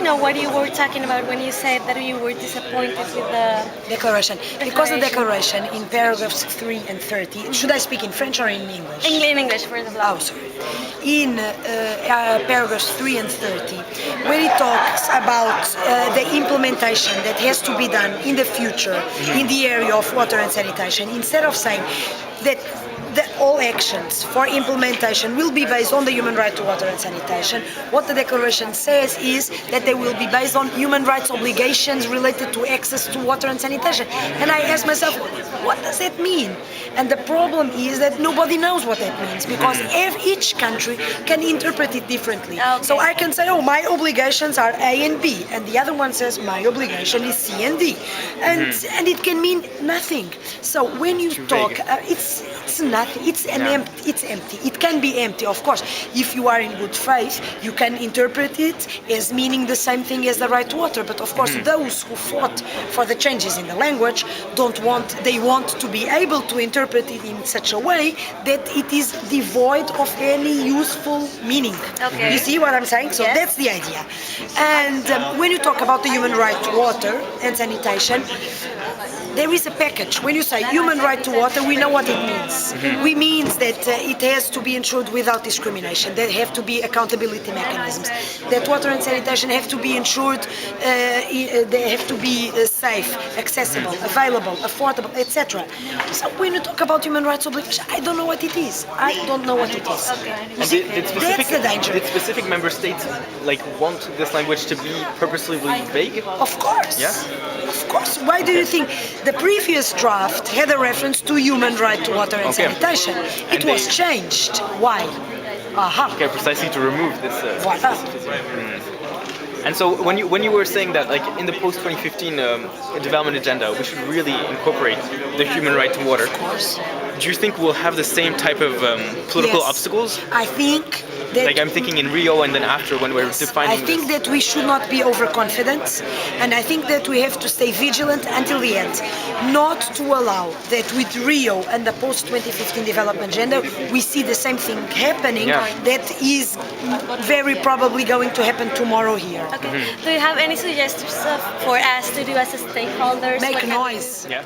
to know what you were talking about when you said that you were disappointed with the Declaration. Because the declaration in paragraphs 3 and 30, should I speak in French or in English? In English for the blog. Oh, sorry. In paragraphs 3 and 30, when it talks about the implementation that has to be done in the future in the area of water and sanitation, instead of saying that all actions for implementation will be based on the human right to water and sanitation, what the declaration says is that they will be based on human rights obligations related to access to water and sanitation. And I ask myself, what does that mean? And the problem is that nobody knows what that means because each country can interpret it differently. Okay. So I can say, oh, my obligations are A and B, and the other one says my obligation is C and D, and it can mean nothing. So when you talk, it's nothing. It's empty. It's empty. It can be empty, of course. If you are in good faith, you can interpret it as meaning the same thing as the right to water. But of course, those who fought for the changes in the language they want to be able to interpret it in such a way that it is devoid of any useful meaning. Okay. You see what I'm saying? So that's the idea. And when you talk about the human right to water and sanitation, there is a package. When you say human right to water, we know what it means. We means that it has to be ensured without discrimination. There have to be accountability mechanisms. That water and sanitation have to be ensured. They have to be safe, accessible, available, affordable, etc. So when you talk about human rights obligation, I don't know what it is. I don't know what it is. And That's the danger. Did specific member states want this language to be purposely vague? Of course. Yeah? Of course. Why do you think the previous draft had a reference to human right to water and sanitation? It was changed. Why? Okay, precisely to remove this. Voilà. And so when you were saying that in the post 2015 development agenda, we should really incorporate the human right to water. Of course. Do you think we'll have the same type of political Yes. obstacles? I think that I'm thinking in Rio and then after when we're defining. I think that we should not be overconfident, and I think that we have to stay vigilant until the end, not to allow that with Rio and the post-2015 development agenda we see the same thing happening that is very probably going to happen tomorrow here. Okay. Do you have any suggestions for us to do as a stakeholders? Make noise. Yeah.